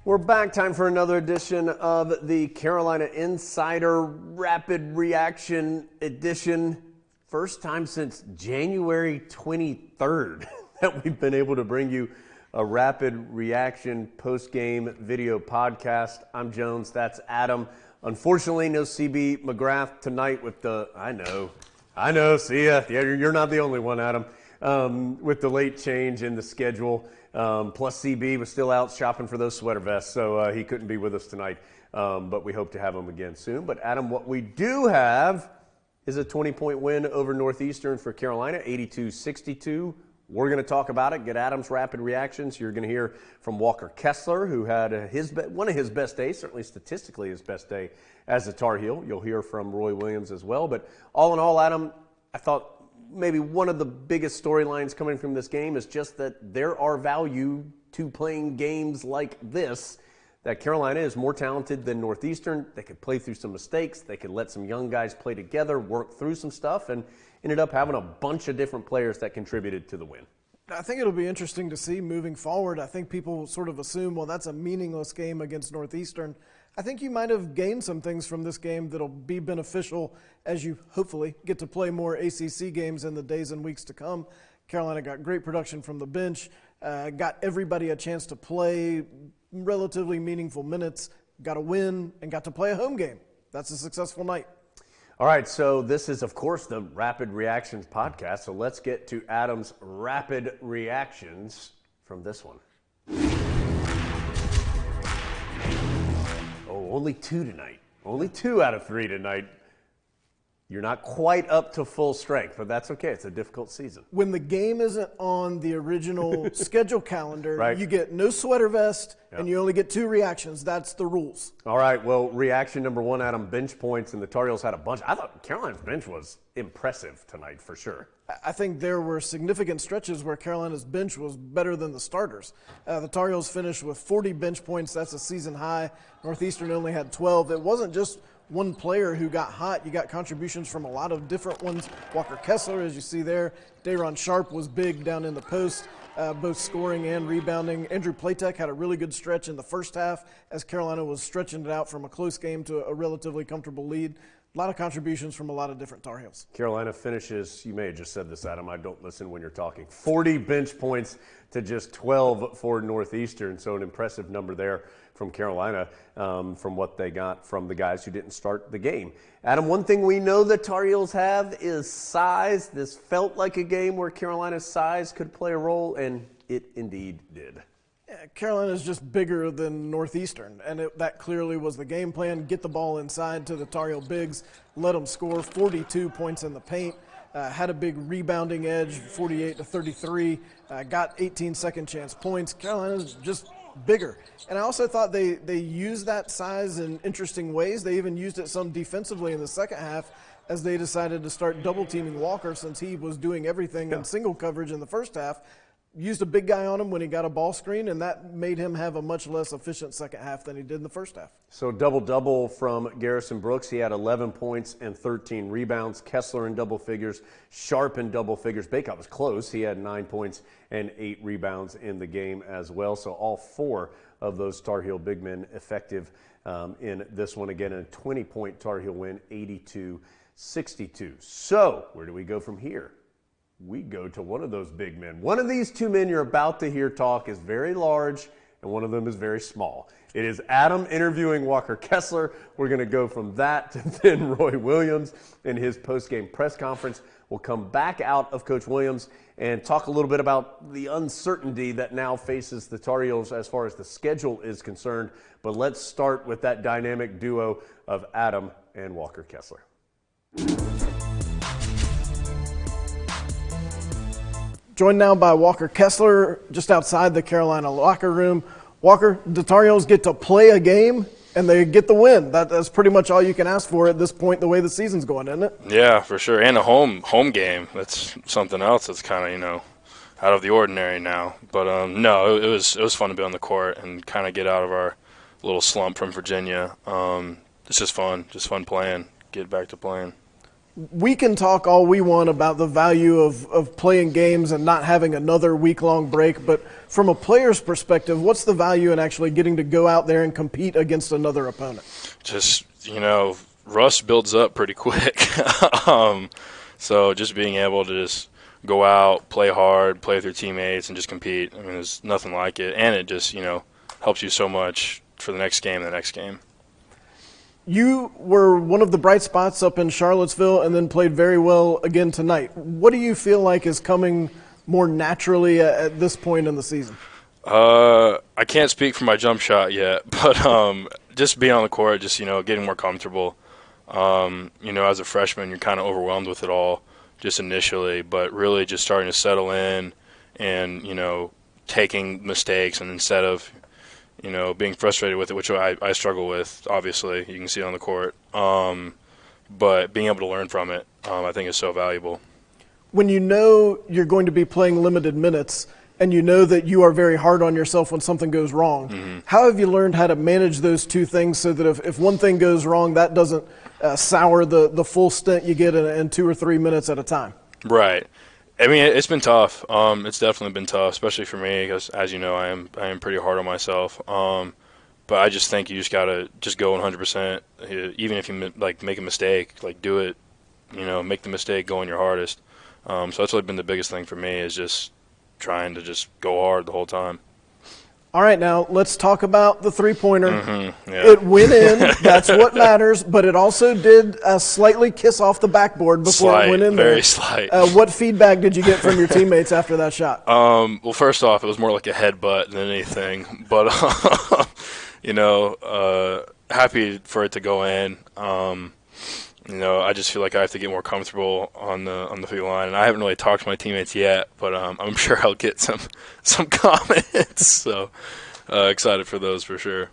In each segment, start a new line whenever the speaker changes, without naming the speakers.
We're back. Time for another edition of the Carolina Insider Rapid Reaction Edition. First time since January 23rd that we've been able to bring you a rapid reaction post-game video podcast. I'm Jones. That's Adam. Unfortunately, no CB McGrath tonight with the, I know, see ya. Yeah, you're not the only one, Adam, with the late change in the schedule. Plus CB was still out shopping for those sweater vests, so he couldn't be with us tonight. But we hope to have him again soon. But Adam, what we do have is a 20-point win over Northeastern for Carolina, 82-62. We're going to talk about it, get Adam's rapid reactions. You're going to hear from Walker Kessler, who had one of his best days, certainly statistically his best day as a Tar Heel. You'll hear from Roy Williams as well. But all in all, Adam, I thought maybe one of the biggest storylines coming from this game is just that there are value to playing games like this, that Carolina is more talented than Northeastern. They could play through some mistakes. They could let some young guys play together, work through some stuff, and ended up having a bunch of different players that contributed to the win.
I think it'll be interesting to see moving forward. I think people sort of assume, well, that's a meaningless game against Northeastern. I think you might have gained some things from this game that'll be beneficial as you hopefully get to play more ACC games in the days and weeks to come. Carolina got great production from the bench, got everybody a chance to play relatively meaningful minutes, got a win, and got to play a home game. That's a successful night.
All right, so this is, of course, the Rapid Reactions podcast, so let's get to Adam's rapid reactions from this one. Oh, only two tonight. Only 2 out of 3 tonight. You're not quite up to full strength, but that's okay. It's a difficult season.
When the game isn't on the original schedule calendar,
right,
you get no sweater vest, and you only get 2 reactions. That's the rules.
All right, well, reaction number 1, Adam, bench points, and the Tar Heels had a bunch. I thought Carolina's bench was impressive tonight for sure.
I think there were significant stretches where Carolina's bench was better than the starters. The Tar Heels finished with 40 bench points. That's a season high. Northeastern only had 12. It wasn't just one player who got hot. You got contributions from a lot of different ones. Walker Kessler, as you see there. Dayron Sharp was big down in the post, both scoring and rebounding. Andrew Platek had a really good stretch in the first half as Carolina was stretching it out from a close game to a relatively comfortable lead. A lot of contributions from a lot of different Tar Heels.
Carolina finishes, you may have just said this, Adam, I don't listen when you're talking, 40 bench points to just 12 for Northeastern, so an impressive number there from Carolina from what they got from the guys who didn't start the game. Adam, one thing we know the Tar Heels have is size. This felt like a game where Carolina's size could play a role, and it indeed did.
Carolina is just bigger than Northeastern, and that clearly was the game plan. Get the ball inside to the Tar Heel bigs, let them score 42 points in the paint, had a big rebounding edge, 48-33, got 18 second chance points. Carolina's just bigger. And I also thought they used that size in interesting ways. They even used it some defensively in the second half as they decided to start double-teaming Walker since he was doing everything in single coverage in the first half. Used a big guy on him when he got a ball screen, and that made him have a much less efficient second half than he did in the first half.
So double-double from Garrison Brooks. He had 11 points and 13 rebounds. Kessler in double figures. Sharp in double figures. Bacot was close. He had 9 points and 8 rebounds in the game as well. So all 4 of those Tar Heel big men effective in this one. Again, a 20-point Tar Heel win, 82-62. So where do we go from here? We go to one of those big men. One of these 2 men you're about to hear talk is very large, and one of them is very small. It is Adam interviewing Walker Kessler. We're going to go from that to then Roy Williams in his post-game press conference. We'll come back out of Coach Williams and talk a little bit about the uncertainty that now faces the Tar Heels as far as the schedule is concerned. But let's start with that dynamic duo of Adam and Walker Kessler.
Joined now by Walker Kessler just outside the Carolina locker room. Walker, the Tar Heels get to play a game and they get the win. That's pretty much all you can ask for at this point, the way the season's going, isn't it?
Yeah, for sure. And a home game. That's something else that's kind of, out of the ordinary now. But no, it was fun to be on the court and kind of get out of our little slump from Virginia. It's just fun playing, get back to playing.
We can talk all we want about the value of playing games and not having another week-long break, but from a player's perspective, what's the value in actually getting to go out there and compete against another opponent?
Just, rust builds up pretty quick. So just being able to just go out, play hard, play with your teammates, and just compete, there's nothing like it. And it just, helps you so much for the next game and the next game.
You were one of the bright spots up in Charlottesville and then played very well again tonight. What do you feel like is coming more naturally at this point in the season?
I can't speak for my jump shot yet, but just being on the court, just, getting more comfortable. As a freshman, you're kind of overwhelmed with it all just initially, but really just starting to settle in and, taking mistakes, and instead of being frustrated with it, which I struggle with, obviously. You can see it on the court. But being able to learn from it, I think is so valuable.
When you know you're going to be playing limited minutes and you know that you are very hard on yourself when something goes wrong, how have you learned how to manage those two things so that if one thing goes wrong, that doesn't sour the full stint you get in 2 or 3 minutes at a time?
Right. It's been tough. It's definitely been tough, especially for me, because as you know, I am pretty hard on myself. But I just think you just gotta just go 100%. Even if you make a mistake, do it. Make the mistake, going your hardest. So that's really been the biggest thing for me, is just trying to just go hard the whole time.
All right, now let's talk about the three-pointer.
Yeah.
It went in. That's what matters. But it also did slightly kiss off the backboard before it went in there.
Very slight.
What feedback did you get from your teammates after that shot?
Well, first off, it was more like a headbutt than anything. But, happy for it to go in. I just feel like I have to get more comfortable on the free line, and I haven't really talked to my teammates yet, but I'm sure I'll get some comments. So excited for those for sure.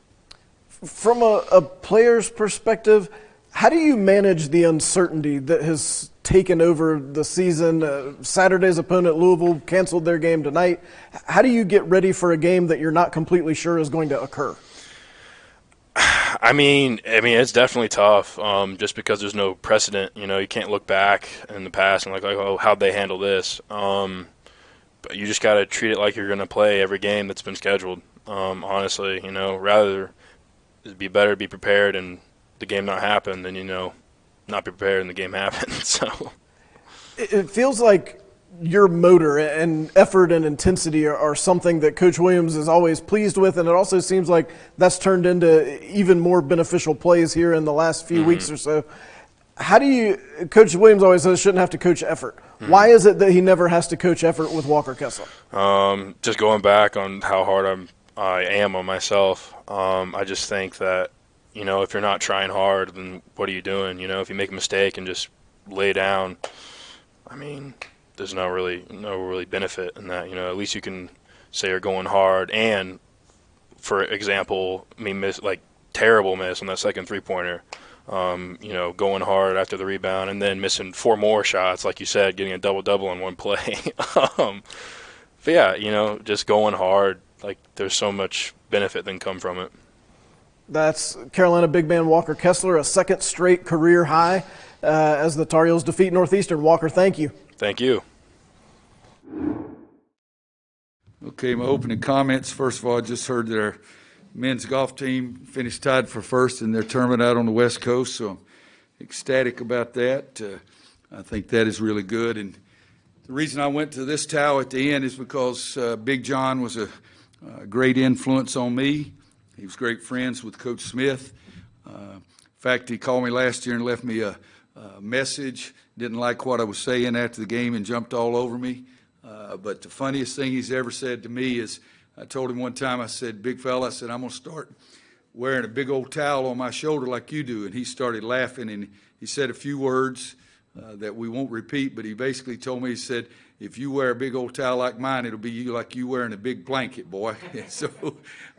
From
a player's perspective, how do you manage the uncertainty that has taken over the season? Saturday's opponent, Louisville, canceled their game tonight. How do you get ready for a game that you're not completely sure is going to occur?
It's definitely tough, just because there's no precedent. You can't look back in the past and oh, how'd they handle this? But you just got to treat it like you're going to play every game that's been scheduled. Honestly, rather it'd be better to be prepared and the game not happen than, not be prepared and the game happen. So
it feels like your motor and effort and intensity are something that Coach Williams is always pleased with, and it also seems like that's turned into even more beneficial plays here in the last few weeks or so. How do you – Coach Williams always says shouldn't have to coach effort. Why is it that he never has to coach effort with Walker Kessler?
Just going back on how hard I am on myself, I just think that, if you're not trying hard, then what are you doing? If you make a mistake and just lay down, there's no really benefit in that. At least you can say you're going hard. And for example, terrible miss on that second three-pointer, going hard after the rebound and then missing 4 more shots, like you said, getting a double-double in one play. But yeah, just going hard, there's so much benefit that can come from it.
That's Carolina big man Walker Kessler, a second straight career high as the Tar Heels defeat Northeastern. Walker, thank you.
Thank you.
Okay, my opening comments. First of all, I just heard their men's golf team finished tied for first in their tournament out on the West Coast, so I'm ecstatic about that. I think that is really good. And the reason I went to this towel at the end is because Big John was a great influence on me. He was great friends with Coach Smith. In fact, he called me last year and left me a message. Didn't like what I was saying after the game and jumped all over me. But the funniest thing he's ever said to me is, I told him one time, I said, big fella, I said, I'm going to start wearing a big old towel on my shoulder like you do. And he started laughing, and he said a few words that we won't repeat, but he basically told me, he said, if you wear a big old towel like mine, it'll be like you wearing a big blanket, boy. So,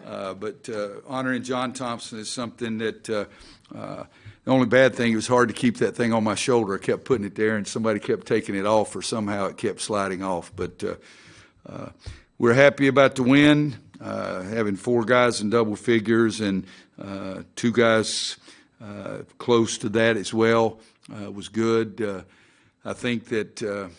but honoring John Thompson is something that the only bad thing, it was hard to keep that thing on my shoulder. I kept putting it there, and somebody kept taking it off, or somehow it kept sliding off. But we're happy about the win, having 4 guys in double figures and 2 guys close to that as well. was good. I think that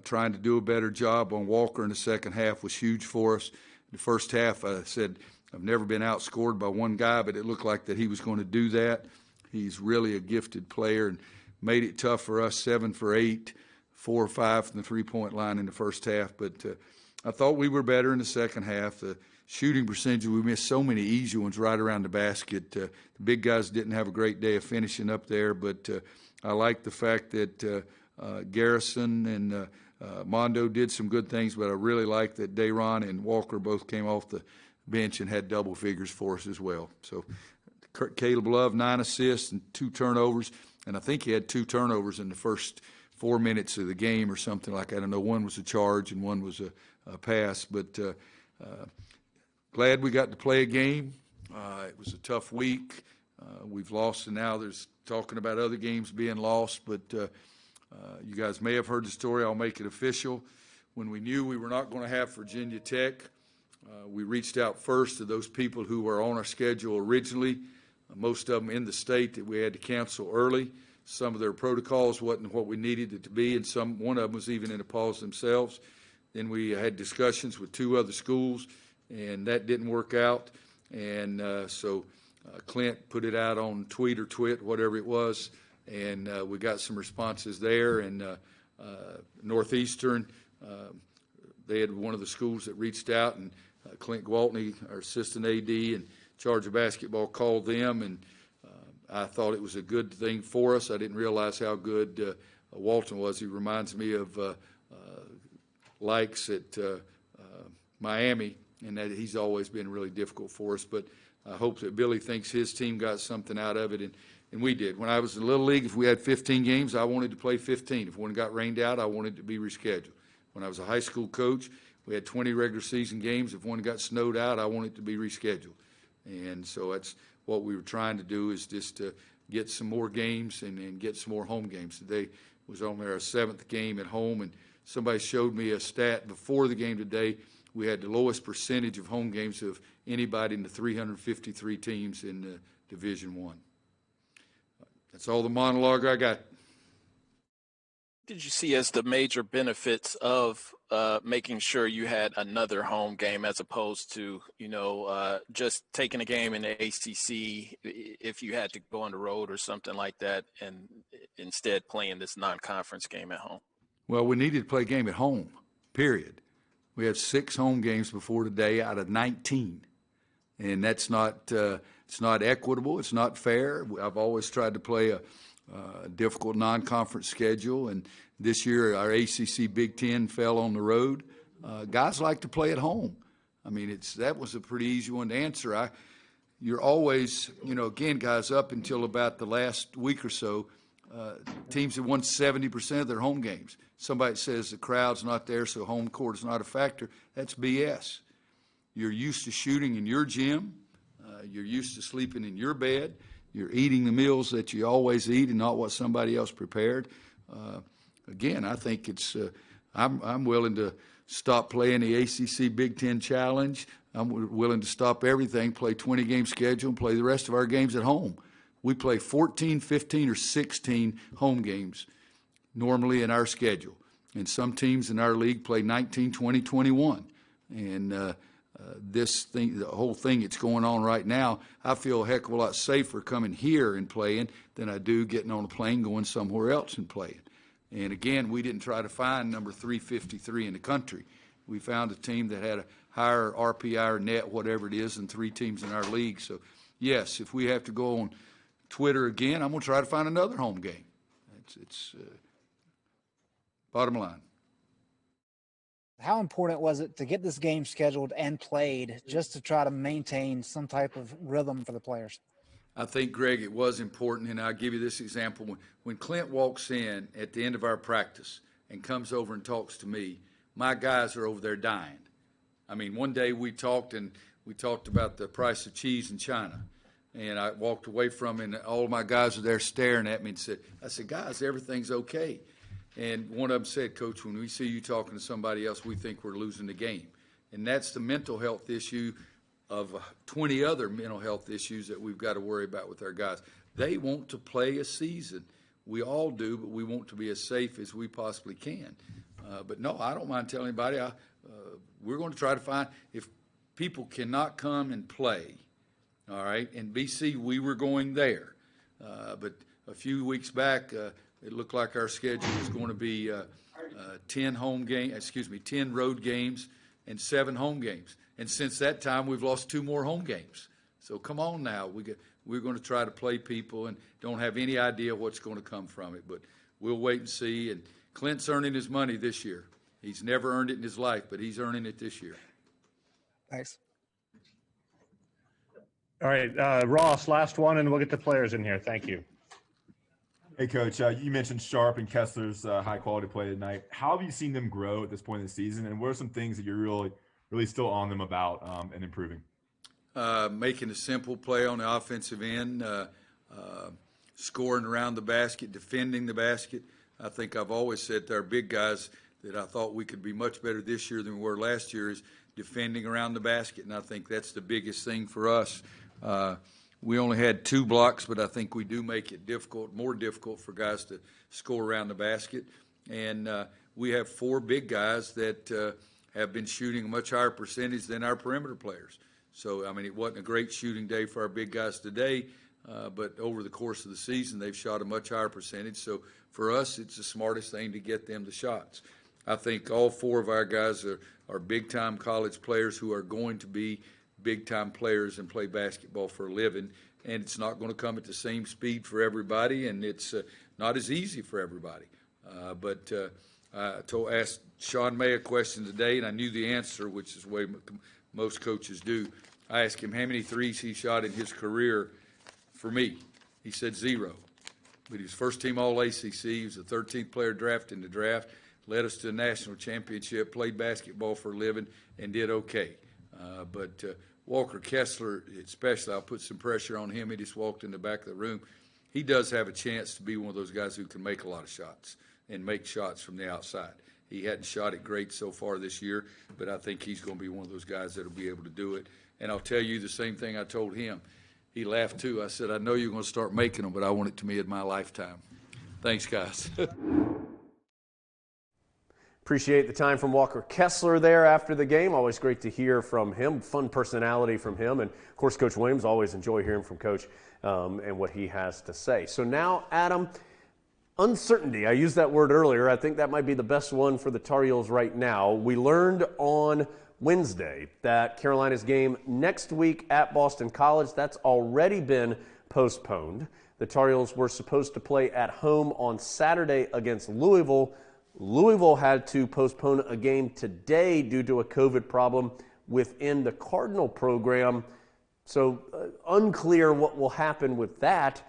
trying to do a better job on Walker in the second half was huge for us. The first half, I said, I've never been outscored by one guy, but it looked like that he was going to do that. He's really a gifted player and made it tough for us, 7 for 8, 4 or 5 from the three-point line in the first half. But I thought we were better in the second half. The shooting percentage, we missed so many easy ones right around the basket. The big guys didn't have a great day of finishing up there, but I like the fact that Garrison and Mondo did some good things, but I really like that Dayron and Walker both came off the bench and had double figures for us as well. So Caleb Love, 9 assists and 2 turnovers, and I think he had 2 turnovers in the first 4 minutes of the game or something like that. I know one was a charge and one was a pass, but glad we got to play a game. It was a tough week. We've lost, and now there's talking about other games being lost, but you guys may have heard the story. I'll make it official. When we knew we were not going to have Virginia Tech, we reached out first to those people who were on our schedule originally, most of them in the state that we had to cancel early. Some of their protocols wasn't what we needed it to be, and one of them was even in a pause themselves. Then we had discussions with 2 other schools, and that didn't work out. And so Clint put it out on tweet or twit, whatever it was, and we got some responses there. And Northeastern, they had one of the schools that reached out, and Clint Gwaltney, our assistant AD in charge of basketball, called them, and I thought it was a good thing for us. I didn't realize how good Walton was. He reminds me of Likes at Miami, and that he's always been really difficult for us. But I hope that Billy thinks his team got something out of it, and we did. When I was in Little League, if we had 15 games, I wanted to play 15. If one got rained out, I wanted to be rescheduled. When I was a high school coach, we had 20 regular season games. If one got snowed out, I wanted to be rescheduled. And so that's what we were trying to do, is just to get some more games and get some more home games. Today was only our 7th game at home, and somebody showed me a stat before the game today. We had the lowest percentage of home games of anybody in the 353 teams in Division I. That's all the monologue I got.
Did you see as the major benefits of making sure you had another home game as opposed to, just taking a game in the ACC if you had to go on the road or something like that, and instead playing this non-conference game at home?
Well, we needed to play a game at home, period. We had 6 home games before today out of 19, and that's not it's not equitable. It's not fair. I've always tried to play a difficult non-conference schedule, and this year our ACC Big Ten fell on the road. Guys like to play at home. I mean, that was a pretty easy one to answer. You're always, again, guys, up until about the last week or so, teams have won 70% of their home games. Somebody says the crowd's not there, so home court is not a factor. That's BS. You're used to shooting in your gym. You're used to sleeping in your bed. You're eating the meals that you always eat and not what somebody else prepared. Again, I think it's I'm willing to stop playing the ACC Big Ten Challenge. I'm willing to stop everything, play 20-game schedule, and play the rest of our games at home. We play 14, 15, or 16 home games normally in our schedule. And some teams in our league play 19, 20, 21. And this thing, the whole thing that's going on right now, I feel a heck of a lot safer coming here and playing than I do getting on a plane going somewhere else and playing. And again, we didn't try to find number 353 in the country. We found a team that had a higher RPI or net, whatever it is, than 3 teams in our league. So, yes, if we have to go on Twitter again, I'm going to try to find another home game. It's bottom line.
How important was it to get this game scheduled and played just to try to maintain some type of rhythm for the players?
I think, Greg, it was important, and I'll give you this example. When Clint walks in at the end of our practice and comes over and talks to me, my guys are over there dying. I mean, one day we talked about the price of cheese in China, and I walked away from him, and all of my guys were there staring at me and I said, guys, everything's okay. And one of them said, Coach, when we see you talking to somebody else, we think we're losing the game. And that's the mental health issue of 20 other mental health issues that we've got to worry about with our guys. They want to play a season. We all do, but we want to be as safe as we possibly can. But no, I don't mind telling anybody. We're going to try to find, if people cannot come and play, all right, in BC, we were going there. But a few weeks back, it looked like our schedule was going to be 10 road games and 7 home games. And since that time, we've lost 2 more home games. So come on now. We're going to try to play people and don't have any idea what's going to come from it. But we'll wait and see. And Clint's earning his money this year. He's never earned it in his life, but he's earning it this year.
Thanks.
All right, Ross, last one, and we'll get the players in here. Thank you.
Hey, Coach, you mentioned Sharp and Kessler's high-quality play tonight. How have you seen them grow at this point in the season, and what are some things that you're really still on them about and improving?
Making a simple play on the offensive end, scoring around the basket, defending the basket. I think I've always said to our big guys that I thought we could be much better this year than we were last year is defending around the basket, and I think that's the biggest thing for us. We only had 2 blocks, but I think we do make it more difficult for guys to score around the basket. And we have 4 big guys that have been shooting a much higher percentage than our perimeter players. So, I mean, it wasn't a great shooting day for our big guys today, but over the course of the season, they've shot a much higher percentage. So, for us, it's the smartest thing to get them the shots. I think all 4 of our guys are big-time college players who are going to be big-time players and play basketball for a living, and it's not going to come at the same speed for everybody, and it's not as easy for everybody. But I asked Sean May a question today, and I knew the answer, which is the way most coaches do. I asked him how many threes he shot in his career for me. He said 0. But he was first-team All-ACC. He was the 13th player drafted in the draft, led us to a national championship, played basketball for a living, and did okay. But Walker Kessler, especially, I'll put some pressure on him. He just walked in the back of the room. He does have a chance to be one of those guys who can make a lot of shots and make shots from the outside. He hadn't shot it great so far this year, but I think he's going to be one of those guys that will be able to do it. And I'll tell you the same thing I told him. He laughed too. I said, I know you're going to start making them, but I want it to me in my lifetime. Thanks, guys.
Appreciate the time from Walker Kessler there after the game. Always great to hear from him. Fun personality from him. And, of course, Coach Williams, always enjoy hearing from Coach and what he has to say. So now, Adam, uncertainty. I used that word earlier. I think that might be the best one for the Tar Heels right now. We learned on Wednesday that Carolina's game next week at Boston College, that's already been postponed. The Tar Heels were supposed to play at home on Saturday against Louisville. Louisville had to postpone a game today due to a COVID problem within the Cardinal program. So unclear what will happen with that.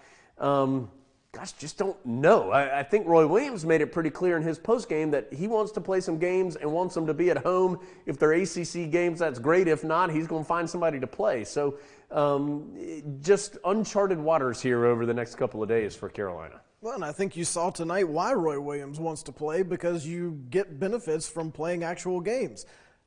Just don't know. I think Roy Williams made it pretty clear in his postgame that he wants to play some games and wants them to be at home. If they're ACC games, that's great. If not, he's going to find somebody to play. So just uncharted waters here over the next couple of days for Carolina.
Well, and I think you saw tonight why Roy Williams wants to play, because you get benefits from playing actual games.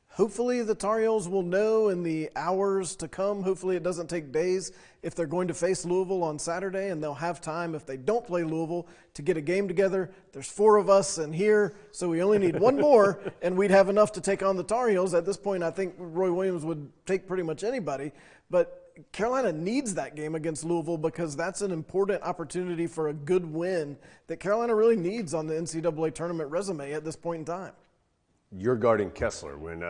Hopefully the Tar Heels will know in the hours to come, hopefully it doesn't take days, if they're going to face Louisville on Saturday, and they'll have time, if they don't play Louisville, to get a game together. There's 4 of us in here, so we only need 1 more, and we'd have enough to take on the Tar Heels. At this point, I think Roy Williams would take pretty much anybody, but Carolina needs that game against Louisville because that's an important opportunity for a good win that Carolina really needs on the NCAA tournament resume at this point in time.
You're guarding Kessler when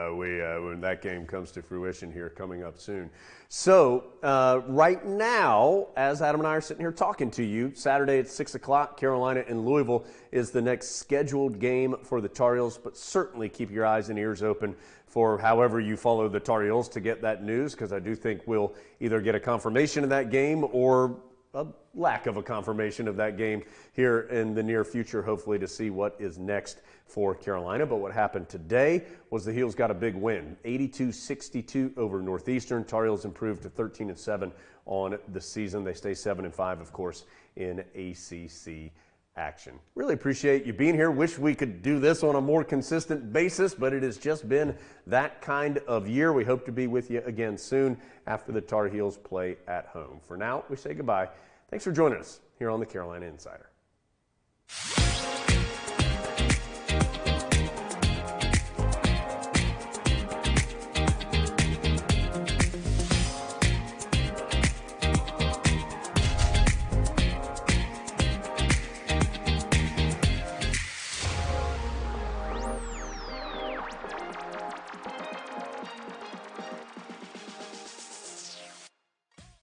that game comes to fruition here coming up soon. So right now, as Adam and I are sitting here talking to you, Saturday at 6 o'clock, Carolina and Louisville is the next scheduled game for the Tar Heels, but certainly keep your eyes and ears open for however you follow the Tar Heels to get that news, because I do think we'll either get a confirmation of that game or a lack of a confirmation of that game here in the near future, hopefully, to see what is next for Carolina. But what happened today was the Heels got a big win, 82-62 over Northeastern. Tar Heels improved to 13-7 on the season. They stay 7-5, of course, in ACC action. Really appreciate you being here. Wish we could do this on a more consistent basis, but it has just been that kind of year. We hope to be with you again soon after the Tar Heels play at home. For now, we say goodbye. Thanks for joining us here on the Carolina Insider.
you.